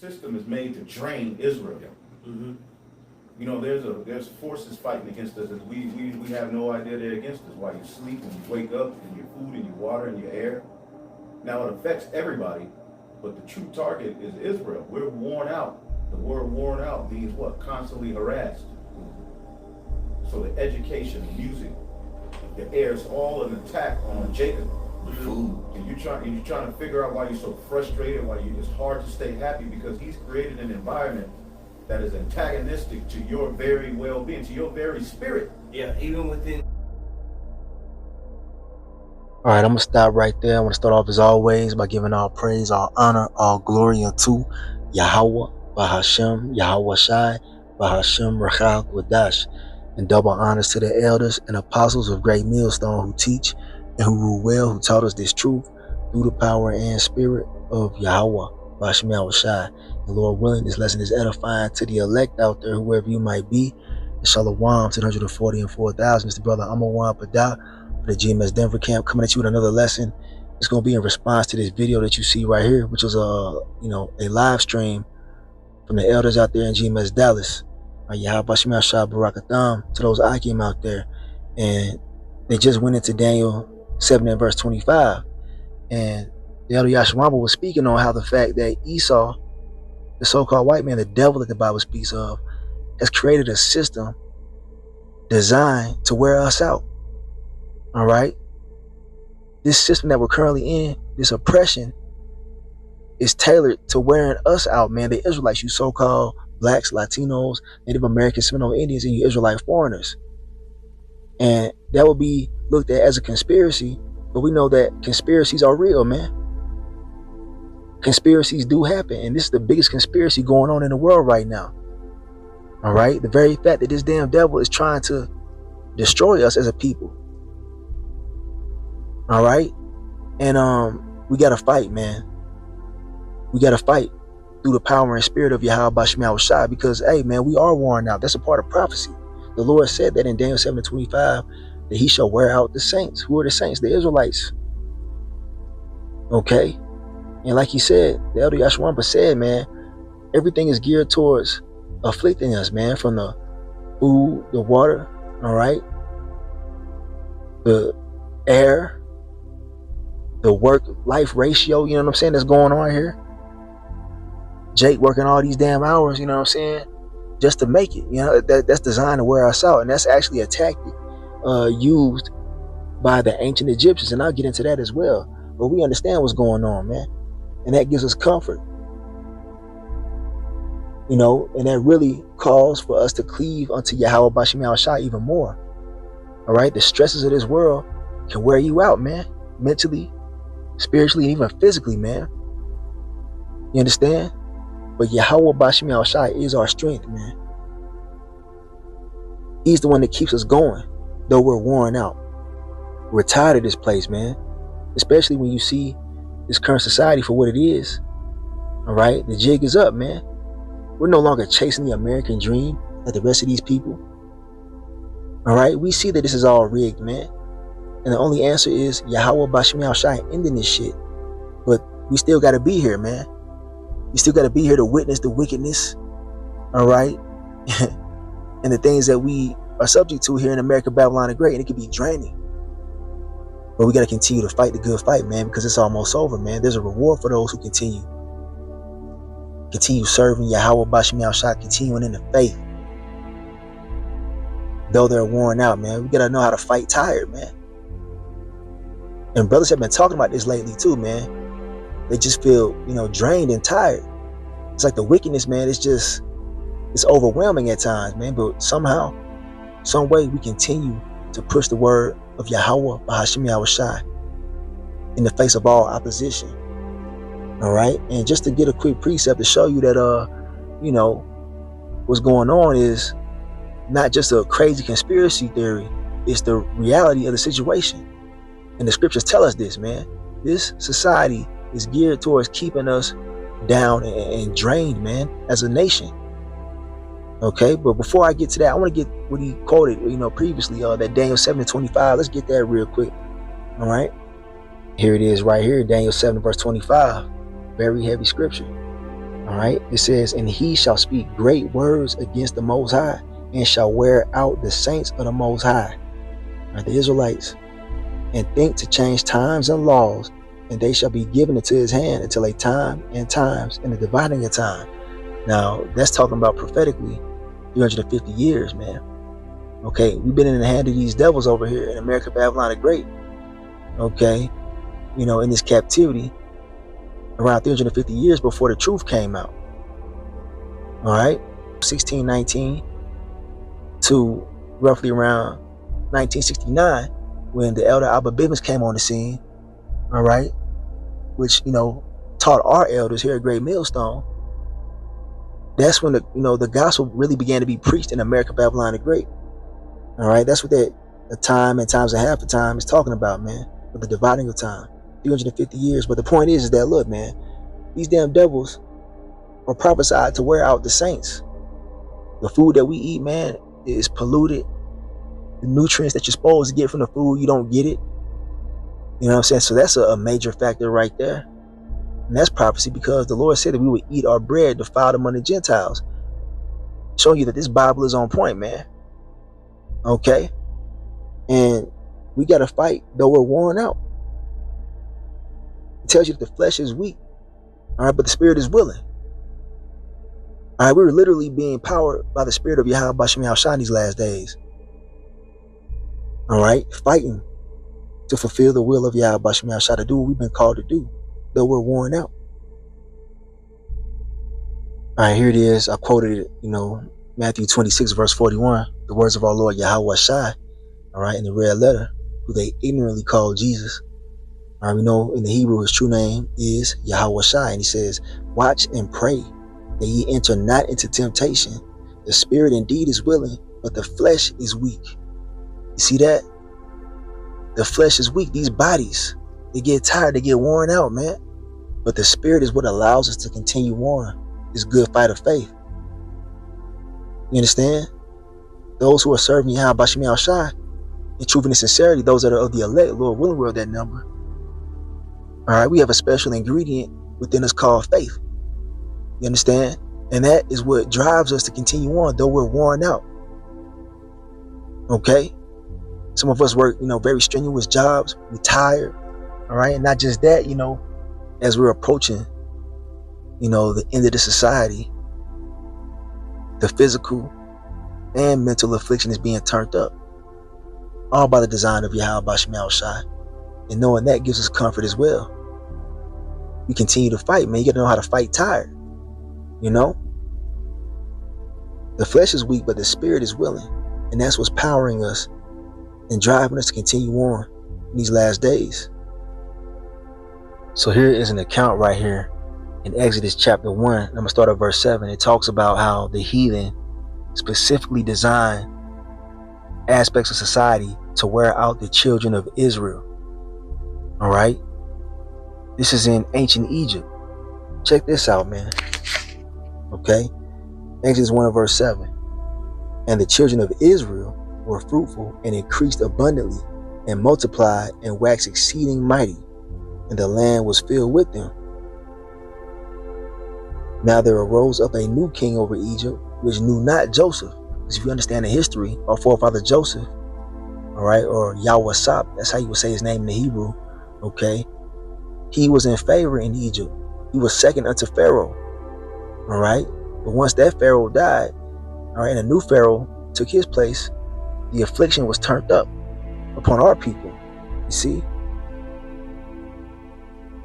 system is made to drain Israel. Mm-hmm. You know, there's forces fighting against us, and we have no idea they're against us. While you sleep and you wake up, and your food and your water and your air. Now it affects everybody, but the true target is Israel. We're worn out. The word worn out means what? Constantly harassed. So the education, the music, the air is all an attack on Jacob. The food. And you're trying to figure out why you're so frustrated, why it's hard to stay happy, because he's created an environment that is antagonistic to your very well-being, to your very spirit. Yeah, even within. All right, I'm going to stop right there. I want to start off as always by giving all praise, all honor, all glory unto Yahawah, BAHASHAM, YAHAWASHI, BAHASHAM, QADASH, and double honors to the elders and apostles of Great Millstone who teach and who rule well, who taught us this truth through the power and spirit of Yahawah, BAHASHAM, YAHAWASHI. And Lord willing, this lesson is edifying to the elect out there, whoever you might be. And Shalom to the 140 and 4,000. It's the brother Amawan Padah, the GMS Denver camp, coming at you with another lesson. It's going to be in response to this video that you see right here, which was a live stream from the elders out there in GMS Dallas. YAHAWASHI Barakatham to those I came out there, and they just went into Daniel 7 and verse 25, and the elder Yashwamba was speaking on how the fact that Esau, the so-called white man, the devil that the Bible speaks of, has created a system designed to wear us out. All right, this system that we're currently in, this oppression, is tailored to wearing us out, man. The Israelites, you so-called blacks, Latinos, Native Americans, Seminole Indians, and you Israelite foreigners. And that will be looked at as a conspiracy, but we know that conspiracies are real, man. Conspiracies do happen, and this is the biggest conspiracy going on in the world right now. All right, the very fact that this damn devil is trying to destroy us as a people. All right, and we gotta fight, man. We gotta fight through the power and spirit of YAHAWASHI, because hey, man, we are worn out. That's a part of prophecy. The Lord said that in Daniel 7:25, that He shall wear out the saints. Who are the saints? The Israelites. Okay, and like He said, the elder Yashwamba said, man, everything is geared towards afflicting us, man, from the food, the water, all right, the air, the work-life ratio, you know what I'm saying, that's going on here. Jake working all these damn hours, you know what I'm saying, just to make it, you know, that's designed to wear us out. And that's actually a tactic used by the ancient Egyptians, and I'll get into that as well. But we understand what's going on, man, and that gives us comfort, you know, and that really calls for us to cleave unto YAHAWASHI even more. All right, the stresses of this world can wear you out, man, mentally, spiritually, and even physically, man. You understand? But YAHAWASHI is our strength, man. He's the one that keeps us going, though we're worn out. We're tired of this place, man. Especially when you see this current society for what it is. All right, the jig is up, man. We're no longer chasing the American dream like the rest of these people. All right, we see that this is all rigged, man. And the only answer is YAHAWASHI ending this shit. But we still got to be here, man. We still got to be here to witness the wickedness, all right, and the things that we are subject to here in America, Babylon the Great, and it can be draining. But we got to continue to fight the good fight, man, because it's almost over, man. There's a reward for those who continue serving YAHAWASHI, continuing in the faith, though they're worn out, man. We got to know how to fight tired, man. And brothers have been talking about this lately too, man. They just feel, you know, drained and tired. It's like the wickedness, man, it's overwhelming at times, man. But somehow, some way, we continue to push the word of YAHAWASHI in the face of all opposition. All right, and just to get a quick precept to show you that, you know, what's going on is not just a crazy conspiracy theory; it's the reality of the situation. And the scriptures tell us this, man. This society is geared towards keeping us down and drained, man, as a nation. Okay, but before I get to that, I want to get what he quoted, you know, previously, that Daniel 7:25. Let's get that real quick. All right, here it is right here, Daniel 7 verse 25. Very heavy scripture. All right, it says, and he shall speak great words against the Most High, and shall wear out the saints of the Most High, right, the Israelites, and think to change times and laws, and they shall be given into his hand until a time and times and the dividing of time. Now, that's talking about prophetically 350 years, man. Okay, we've been in the hand of these devils over here in America, Babylon the Great. Okay, in this captivity around 350 years before the truth came out. All right, 1619 to roughly around 1969, when the elder Abba Bivens came on the scene. All right, which taught our elders here at Great Millstone. That's when the gospel really began to be preached in America, Babylon the Great. All right, that's what the time and times and half the time is talking about, man. With the dividing of time, 350 years. But the point is that, look, man, these damn devils are prophesied to wear out the saints. The food that we eat, man, is polluted. The nutrients that you're supposed to get from the food, you don't get it. You know what I'm saying? So that's a major factor right there. And that's prophecy, because the Lord said that we would eat our bread defiled among the Gentiles. Showing you that this Bible is on point, man. Okay? And we got to fight, though we're worn out. It tells you that the flesh is weak. All right, but the spirit is willing. All right, we're literally being powered by the spirit of YAHAWASHI in these last days. All right, fighting to fulfill the will of YAHAWASHI, to do what we've been called to do, though we're worn out. All right, here it is. I quoted it, Matthew 26, verse 41, the words of our Lord YAHAWASHI, all right, in the red letter, who they ignorantly call Jesus. All right, we know in the Hebrew his true name is YAHAWASHI, and he says, watch and pray that ye enter not into temptation. The spirit indeed is willing, but the flesh is weak. You see that? The flesh is weak. These bodies, they get tired, they get worn out, man. But the spirit is what allows us to continue on this good fight of faith. You understand? Those who are serving YAHAWASHI in truth and in sincerity, those that are of the elect, Lord willing, we're of that number. All right, we have a special ingredient within us called faith. You understand? And that is what drives us to continue on, though we're worn out. Okay? Some of us work, very strenuous jobs. We're tired. All right? And not just that, as we're approaching, the end of the society, the physical and mental affliction is being turned up. All by the design of YAHAWASHI. And knowing that gives us comfort as well. We continue to fight, man. You got to know how to fight tired. The flesh is weak, but the spirit is willing. And that's what's powering us and driving us to continue on in these last days. So here is an account right here in Exodus chapter 1. I'm going to start at verse 7. It talks about how the heathen specifically designed aspects of society to wear out the children of Israel. All right? This is in ancient Egypt. Check this out, man. Okay? Exodus 1 verse 7. And the children of Israel were fruitful and increased abundantly and multiplied and waxed exceeding mighty, and the land was filled with them. Now there arose up a new king over Egypt, which knew not Joseph. Because if you understand the history, our forefather Joseph, all right, or Yahweh, that's how you would say his name in the Hebrew, okay? He was in favor in Egypt. He was second unto Pharaoh, all right? But once that Pharaoh died, all right, and a new Pharaoh took his place, the affliction was turned up upon our people, you see?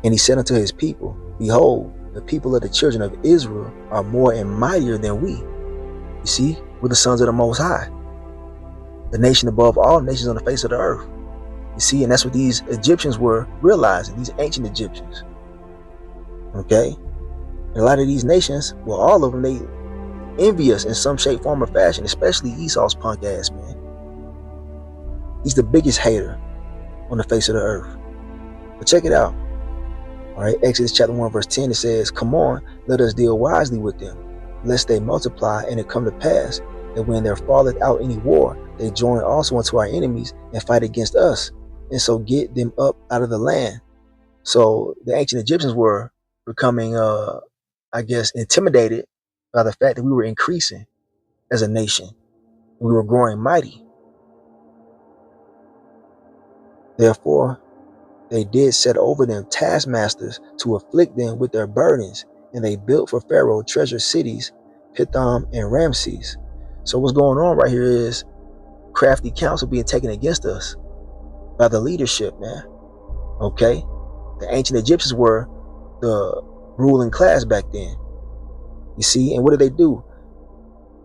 And he said unto his people, behold, the people of the children of Israel are more and mightier than we. You see, we're the sons of the Most High, the nation above all nations on the face of the earth. You see, and that's what these Egyptians were realizing, these ancient Egyptians. Okay? And a lot of these nations, well, all of them, they envy us in some shape, form, or fashion, especially Esau's punk ass, man. He's the biggest hater on the face of the earth. But check it out. All right, Exodus chapter 1 verse 10, it says, come on, let us deal wisely with them, lest they multiply, and it come to pass that when there falleth out any war, they join also unto our enemies and fight against us, and so get them up out of the land. So the ancient Egyptians were becoming I guess, intimidated by the fact that we were increasing as a nation. We were growing mighty. Therefore, they did set over them taskmasters to afflict them with their burdens, and they built for Pharaoh treasure cities, Pithom and Ramses. So what's going on right here is crafty counsel being taken against us by the leadership, man. Okay? The ancient Egyptians were the ruling class back then. You see, and what did they do?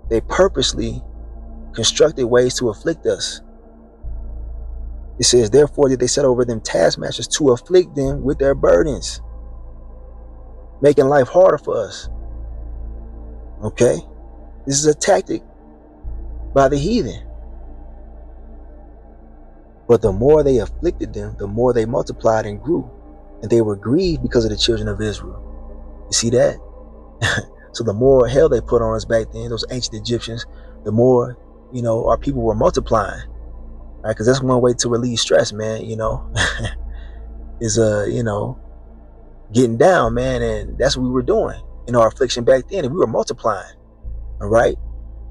They purposely constructed ways to afflict us. It says, therefore did they set over them taskmasters to afflict them with their burdens, making life harder for us. Okay? This is a tactic by the heathen. But the more they afflicted them, the more they multiplied and grew. And they were grieved because of the children of Israel. You see that? So the more hell they put on us back then, those ancient Egyptians, the more, our people were multiplying. Right? Because that's one way to relieve stress, man, is, getting down, man. And that's what we were doing in our affliction back then. And we were multiplying. All right?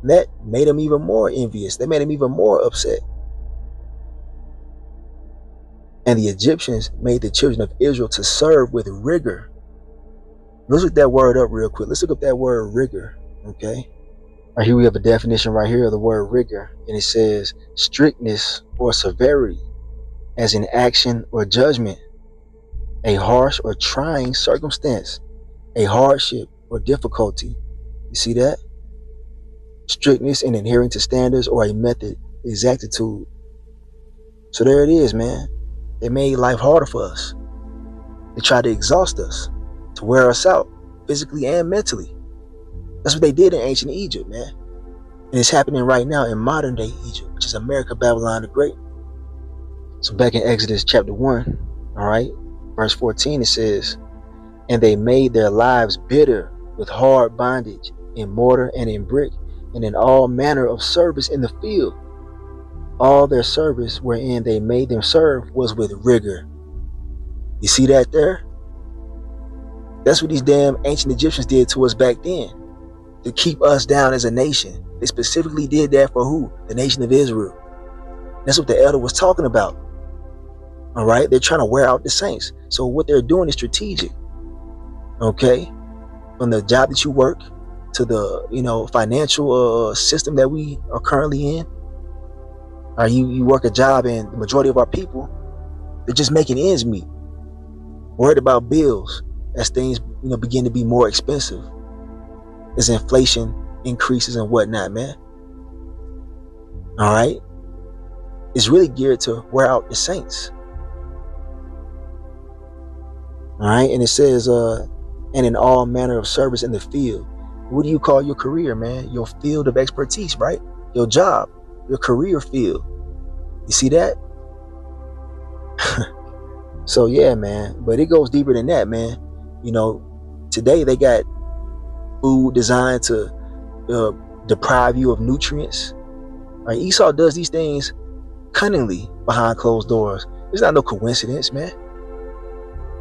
And that made them even more envious. That made them even more upset. And the Egyptians made the children of Israel to serve with rigor. Let's look that word up real quick. Let's look up that word rigor. Okay. Right here we have a definition right here of the word rigor. And it says strictness or severity, as in action or judgment, a harsh or trying circumstance, a hardship or difficulty. You see that? Strictness in adhering to standards or a method, exactitude. So there it is, man. They made life harder for us. They tried to exhaust us, to wear us out, physically and mentally. That's what they did in ancient Egypt, man. And it's happening right now in modern day Egypt, which is America, Babylon the Great. So back in Exodus chapter 1, all right, verse 14, it says, and they made their lives bitter with hard bondage in mortar and in brick and in all manner of service in the field. All their service wherein they made them serve was with rigor. You see that there? That's what these damn ancient Egyptians did to us back then, to keep us down as a nation. They specifically did that for who? The nation of Israel. That's what the elder was talking about. All right? They're trying to wear out the saints. So what they're doing is strategic. Okay? From the job that you work to the, financial system that we are currently in. You work a job, and the majority of our people, they're just making ends meet, worried about bills as things begin to be more expensive, as inflation increases and whatnot, man. All right, it's really geared to wear out the saints. All right, and it says, and in all manner of service in the field. What do you call your career, man? Your field of expertise, right? Your job. Your career field. You see that? So yeah, man. But it goes deeper than that, man. Today they got food designed to deprive you of nutrients. Right? Esau does these things cunningly behind closed doors. It's not no coincidence, man.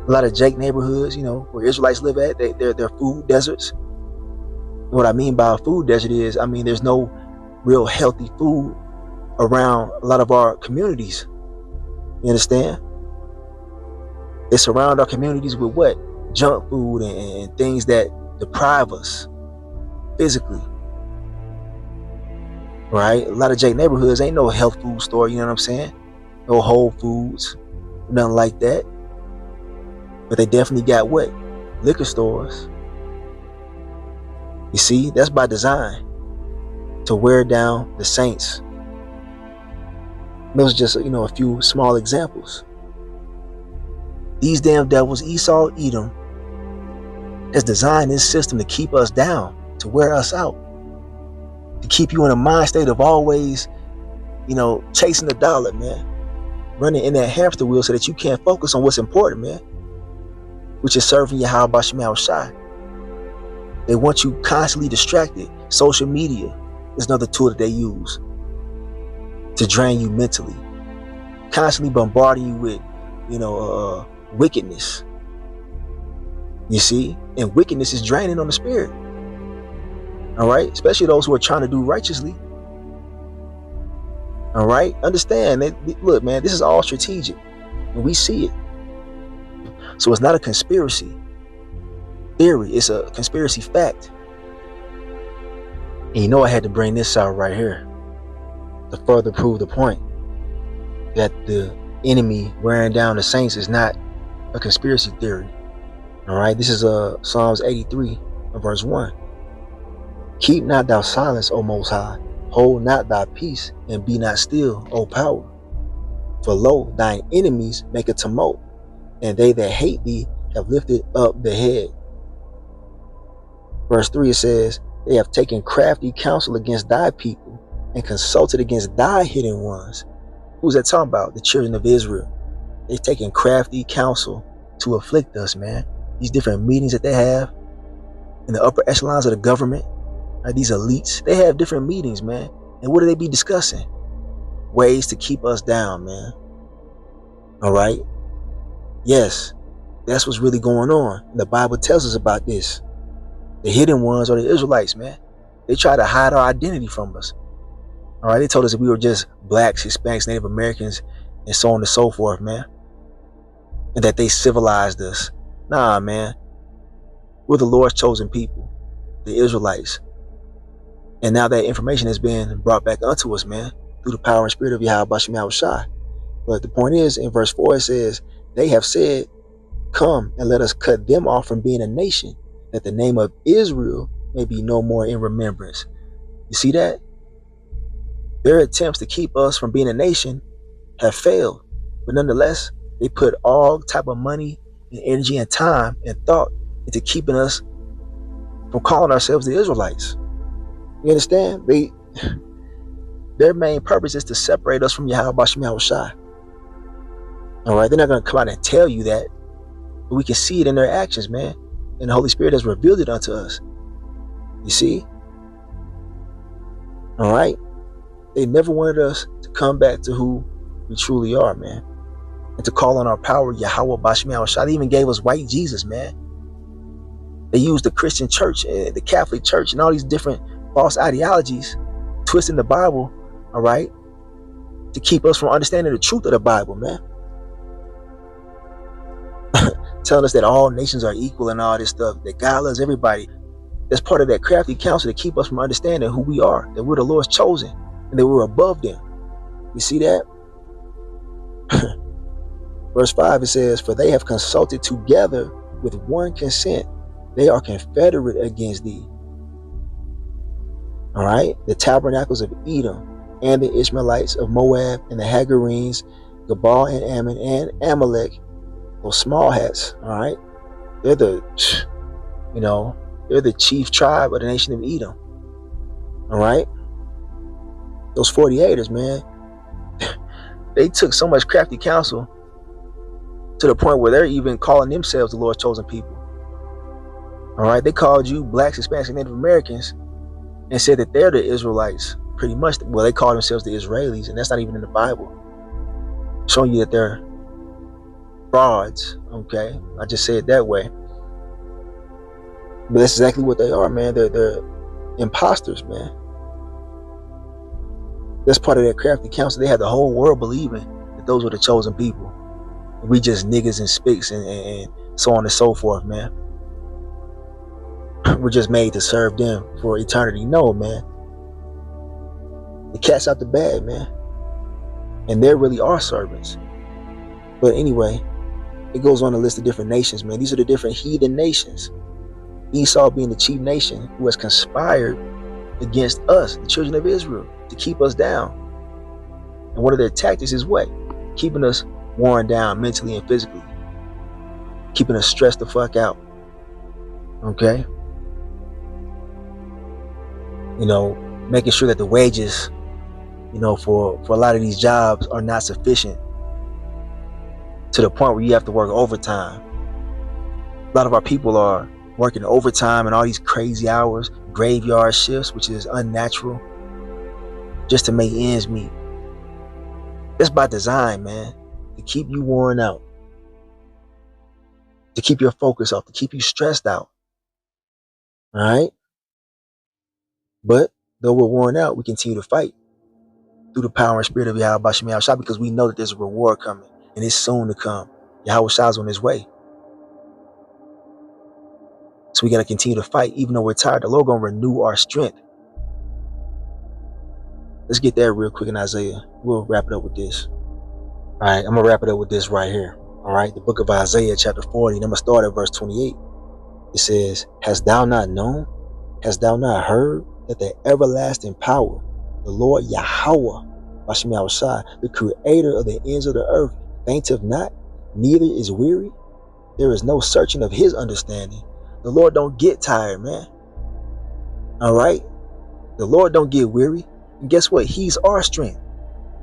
A lot of Jake neighborhoods, where Israelites live at, they're food deserts. What I mean by a food desert is, there's no real healthy food around a lot of our communities. You understand? They surround our communities with what? Junk food and things that deprive us physically. Right? A lot of Jake neighborhoods ain't no health food store, you know what I'm saying? No Whole Foods, nothing like that. But they definitely got what? Liquor stores. You see, that's by design, to wear down the saints. Those are just, a few small examples. These damn devils, Esau, Edom, has designed this system to keep us down, to wear us out, to keep you in a mind state of always, chasing the dollar, man. Running in that hamster wheel so that you can't focus on what's important, man, which is serving YAHAWASHI. They want you constantly distracted. Social media is another tool that they use to drain you mentally, constantly bombarding you with, wickedness. You see? And wickedness is draining on the spirit. All right? Especially those who are trying to do righteously. All right? Understand that, look, man, this is all strategic. And we see it. So it's not a conspiracy theory. It's a conspiracy fact. And you know I had to bring this out right here to further prove the point that the enemy wearing down the saints is not a conspiracy theory. All right, this is Psalms 83 verse 1. Keep not thou silence, O Most High. Hold not thy peace, and be not still, O power. For lo, thine enemies make a tumult, and they that hate thee have lifted up the head. Verse 3, it says, they have taken crafty counsel against thy people, and consulted against thy hidden ones. Who's that talking about? The children of Israel. They've taken crafty counsel to afflict us, man. These different meetings that they have in the upper echelons of the government, right? These elites, they have different meetings, man. And what do they be discussing? Ways to keep us down, man. All right? Yes, that's what's really going on. The Bible tells us about this. The hidden ones are the Israelites, man. They try to hide our identity from us. All right? They told us that we were just blacks, Hispanics, Native Americans, and so on and so forth, man. And that they civilized us. Nah, man. We're the Lord's chosen people, the Israelites. And now that information has been brought back unto us, man, through the power and spirit of YAHAWASHI. But the point is, in verse 4, it says, they have said, come and let us cut them off from being a nation, that the name of Israel may be no more in remembrance. You see that? Their attempts to keep us from being a nation have failed. But nonetheless, they put all type of money and energy and time and thought into keeping us from calling ourselves the Israelites. You understand? Their main purpose is to separate us from YAHAWASHI. All right, they're not going to come out and tell you that, but we can see it in their actions, man. And the Holy Spirit has revealed it unto us. You see? All right? They never wanted us to come back to who we truly are, man. And to call on our power, YAHAWAH. They even gave us white Jesus, man. They used the Christian church, the Catholic church, and all these different false ideologies, twisting the Bible, all right, to keep us from understanding the truth of the Bible, man. Telling us that all nations are equal and all this stuff, that God loves everybody. That's part of that crafty counsel to keep us from understanding who we are, that we're the Lord's chosen, and that we're above them. You see that? Verse 5, it says, for they have consulted together with one consent. They are confederate against thee. All right? The tabernacles of Edom, and the Ishmaelites of Moab, and the Hagarenes, Gebal and Ammon, and Amalek, those small hats, all right? They're they're the chief tribe of the nation of Edom. All right? Those 48ers, man, they took so much crafty counsel to the point where they're even calling themselves the Lord's chosen people. All right? They called you blacks, Hispanics, and Native Americans and said that they're the Israelites. Pretty much, well, they call themselves the Israelis, and that's not even in the Bible. Showing you that they're frauds, okay? I just say it that way. But that's exactly what they are, man. They're imposters, man. That's part of that crafty counsel. They had the whole world believing that those were the chosen people. We just niggas and spicks and so on and so forth, man. We're just made to serve them for eternity. No, man. The cat's out the bag, man. And they really are servants. But anyway, it goes on to list the different nations, man. These are the different heathen nations. Esau being the chief nation who has conspired against us, the children of Israel, to keep us down. And one of their tactics is what? Keeping us worn down mentally and physically. Keeping us stressed the fuck out. Okay? You know, making sure that the wages, you know, for a lot of these jobs are not sufficient to the point where you have to work overtime. A lot of our people are working overtime and all these crazy hours, graveyard shifts, which is unnatural, just to make ends meet. That's by design, man, to keep you worn out. to keep your focus off, to keep you stressed out. All right? But though we're worn out, we continue to fight through the power and spirit of YAHAWASHI, because we know that there's a reward coming, and it's soon to come. YAHAWASHI's on his way. So we got to continue to fight, even though we're tired. The Lord going to renew our strength. Let's get that real quick in Isaiah. We'll wrap it up with this. All right, I'm going to wrap it up with this right here. All right, the book of Isaiah, chapter 40, and I'm going to start at verse 28. It says, hast thou not known? Hast thou not heard that the everlasting power, the Lord YAHAWAH, the creator of the ends of the earth, fainteth not, neither is weary? There is no searching of his understanding. The Lord don't get tired, man. All right? The Lord don't get weary. And guess what? He's our strength.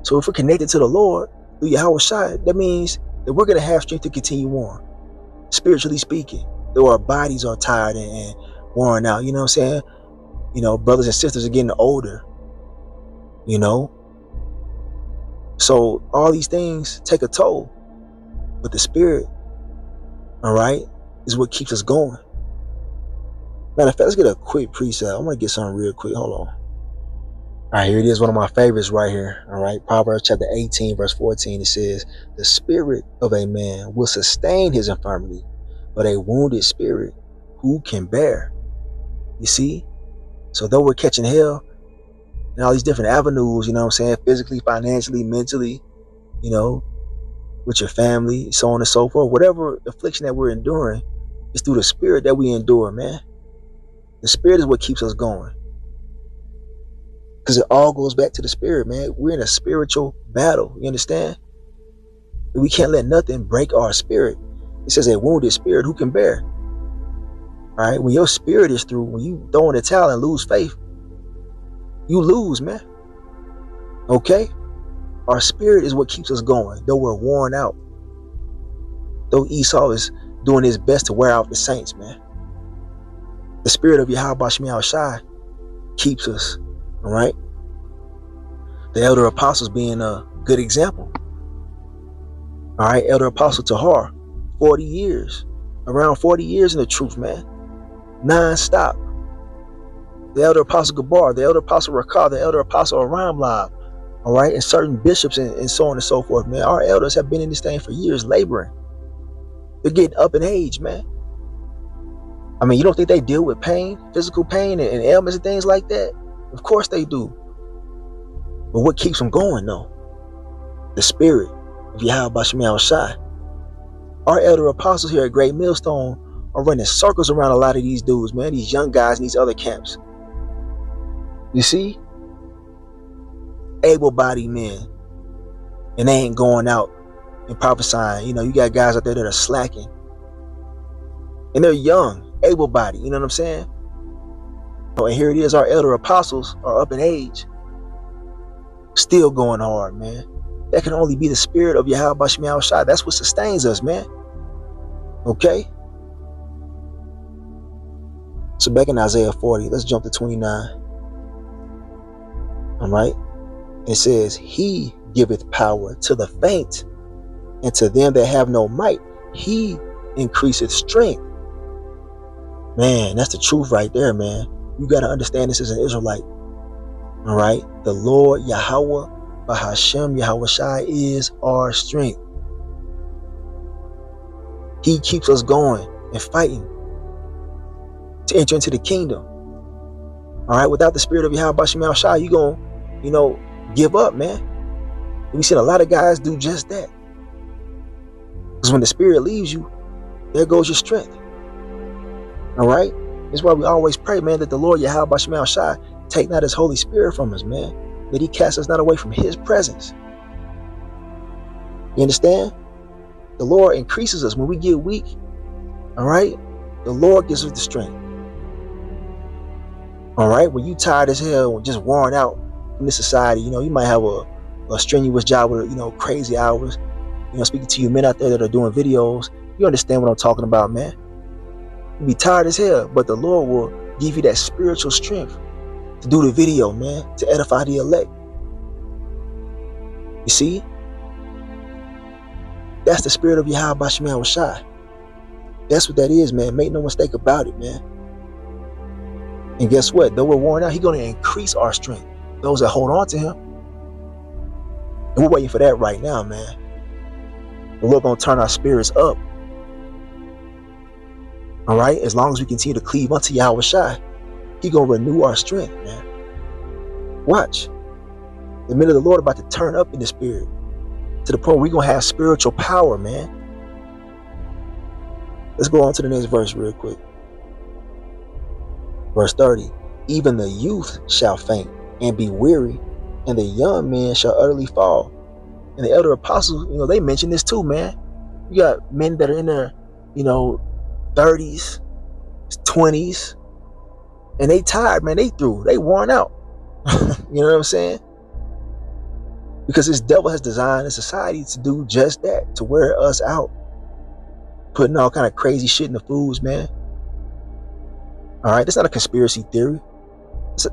So if we're connected to the Lord through YAHAWASHI, that means that we're going to have strength to continue on, spiritually speaking, though our bodies are tired and worn out. You know what I'm saying? You know, brothers and sisters are getting older, you know? So all these things take a toll. But the spirit, all right, is what keeps us going. Matter of fact, let's get a quick preset. I'm going to get something real quick. Hold on. All right, here it is. One of my favorites right here. All right. Proverbs chapter 18, verse 14. It says, the spirit of a man will sustain his infirmity, but a wounded spirit, who can bear? You see? So though we're catching hell in all these different avenues, you know what I'm saying? Physically, financially, mentally, you know, with your family, so on and so forth. Whatever affliction that we're enduring, it's through the spirit that we endure, man. The spirit is what keeps us going. Because it all goes back to the spirit, man. We're in a spiritual battle. You understand? We can't let nothing break our spirit. It says a wounded spirit, who can bear? All right? When your spirit is through, when you throw in the towel and lose faith, you lose, man. Okay? Our spirit is what keeps us going, though we're worn out. Though Esau is doing his best to wear out the saints, man. The spirit of YAHAWASHI keeps us, all right? The elder apostles being a good example. All right, elder apostle Tahar, 40 years, around 40 years in the truth, man, non-stop. The elder apostle Gabar, the elder apostle Rakah, the elder apostle Aramlab, all right, and certain bishops and so on and so forth, man. Our elders have been in this thing for years, laboring. They're getting up in age, man. I mean, you don't think they deal with pain, physical pain and ailments and things like that? Of course they do. But what keeps them going, though? The spirit of YAHAWASHI. Our elder apostles here at Great Millstone are running circles around a lot of these dudes, man, these young guys in these other camps. You see? Able-bodied men. And they ain't going out and prophesying. You know, you got guys out there that are slacking. And they're young, able-bodied, you know what I'm saying? Oh, and here it is, our elder apostles are up in age, still going hard, man. That can only be the spirit of YAHAWASHI. That's what sustains us, man. Okay? So back in Isaiah 40, let's jump to 29. All right? It says, he giveth power to the faint, and to them that have no might, he increaseth strength. Man, that's the truth right there, man. You got to understand this as an Israelite. All right? The Lord, Yahawah, BAHASHAM, YAHAWASHI is our strength. He keeps us going and fighting to enter into the kingdom. All right? Without the spirit of YAHAWASHI, you're going to, you know, give up, man. We've seen a lot of guys do just that. Because when the spirit leaves you, there goes your strength. All right? That's why we always pray, man, that the Lord YAHAWASHI take not his Holy Spirit from us, man. That he cast us not away from his presence. You understand? The Lord increases us when we get weak. All right? The Lord gives us the strength. All right? When you tired as hell, just worn out in this society, you know, you might have a strenuous job with, you know, crazy hours. You know, speaking to you men out there that are doing videos, you understand what I'm talking about, man. You be tired as hell, but the Lord will give you that spiritual strength to do the video, man, to edify the elect. You see? That's the spirit of YAHAWASHI. That's what that is, man. Make no mistake about it, man. And guess what? Though we're worn out, he's going to increase our strength. Those that hold on to him. And we're waiting for that right now, man. The Lord going to turn our spirits up. All right? As long as we continue to cleave unto YAHAWASHI, he's going to renew our strength, man. Watch. The minute of the Lord about to turn up in the spirit. To the point where we're going to have spiritual power, man. Let's go on to the next verse real quick. Verse 30. Even the youth shall faint and be weary, and the young men shall utterly fall. And the elder apostles, they mentioned this too, man. You got men that are in their, 30s, 20s, and they tired, man. They through. They worn out. You know what I'm saying? Because this devil has designed a society to do just that, to wear us out. Putting all kind of crazy shit in the foods, man. All right, that's not a conspiracy theory.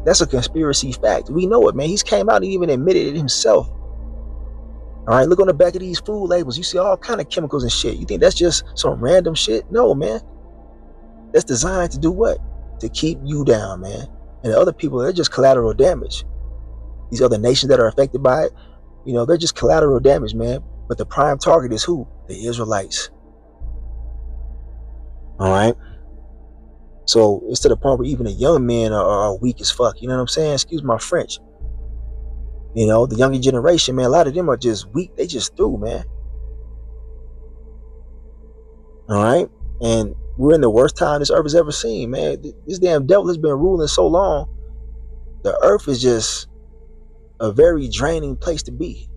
That's a conspiracy fact. We know it, man. He's came out and even admitted it himself. All right, look on the back of these food labels. You see all kind of chemicals and shit. You think that's just some random shit? No, man. That's designed to do what? To keep you down, man. And the other people, they're just collateral damage. These other nations that are affected by it, they're just collateral damage, man. But the prime target is who? The Israelites. All right. So it's to the point where even the young men are weak as fuck. You know what I'm saying? Excuse my French. The younger generation, man, a lot of them are just weak. They just through, man. All right. And we're in the worst time this earth has ever seen, man. This damn devil has been ruling so long. The earth is just a very draining place to be.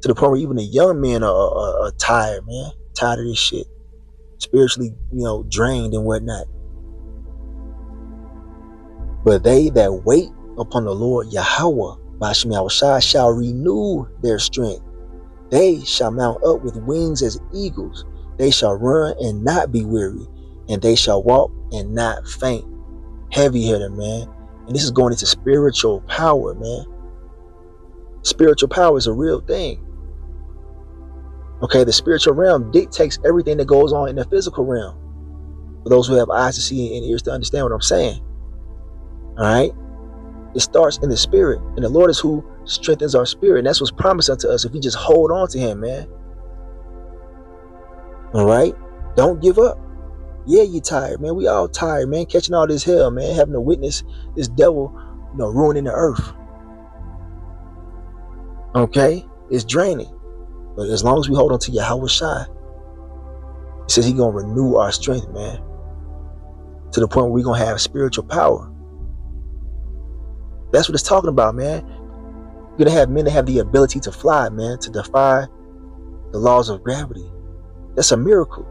To the point where even the young men are tired, man. Tired of this shit. Spiritually, drained and whatnot. But they that wait upon the Lord YAHAWAH, BAHASHAM YAHAWASHI, shall renew their strength. They shall mount up with wings as eagles. They shall run and not be weary, and they shall walk and not faint. Heavy hitter, man. And this is going into spiritual power, man. Spiritual power is a real thing. Okay, the spiritual realm dictates everything that goes on in the physical realm. For those who have eyes to see and ears to understand what I'm saying. All right? It starts in the spirit. And the Lord is who strengthens our spirit. And that's what's promised unto us if we just hold on to him, man. All right? Don't give up. Yeah, you tired, man. We all tired, man. Catching all this hell, man. Having to witness this devil, ruining the earth. Okay? It's draining. But as long as we hold on to YAHAWASHI, he says he's going to renew our strength, man. To the point where we're going to have spiritual power. That's what it's talking about, man. You're going to have men that have the ability to fly, man, to defy the laws of gravity. That's a miracle.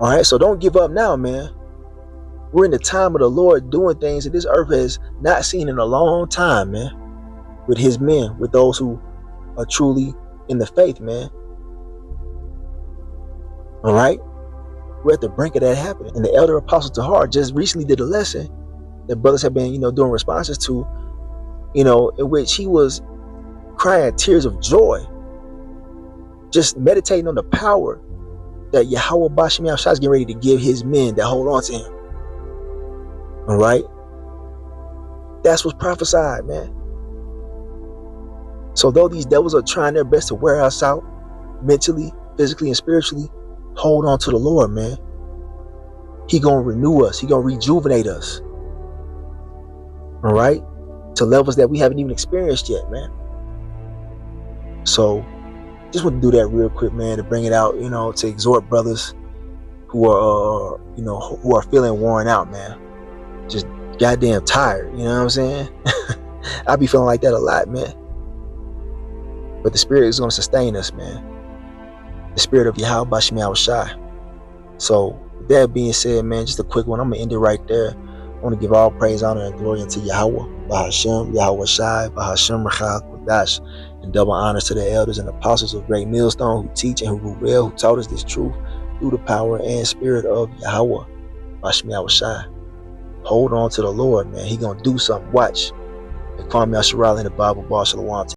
All right, so don't give up now, man. We're in the time of the Lord doing things that this earth has not seen in a long time, man. With his men, with those who are truly in the faith, man. All right, we're at the brink of that happening. And the elder apostle Tahar just recently did a lesson that brothers have been, doing responses to, in which he was crying tears of joy, just meditating on the power that YAHAWAH BAHASHAM YAHAWASHI is getting ready to give his men that hold on to him. All right, that's what's prophesied, man. So though these devils are trying their best to wear us out mentally, physically, and spiritually, hold on to the Lord, man. He gonna renew us. He gonna rejuvenate us. All right? To levels that we haven't even experienced yet, man. So just want to do that real quick, man, to bring it out, to exhort brothers who are, who are feeling worn out, man. Just goddamn tired, you know what I'm saying? I be feeling like that a lot, man. But the spirit is going to sustain us, man. The spirit of YAHAWAH BAHASHAM YAHAWASHI. So with that being said, man, just a quick one. I'm going to end it right there. I want to give all praise, honor, and glory unto YAHAWAH BAHASHAM YAHAWASHI, BAHASHAM QADASH, and double honors to the elders and apostles of Great Millstone who teach and who rule well, who taught us this truth through the power and spirit of YAHAWAH BAHASHAM YAHAWASHI. Hold on to the Lord, man. He going to do something. Watch. And call me Asherah in the Bible bar. Shalom.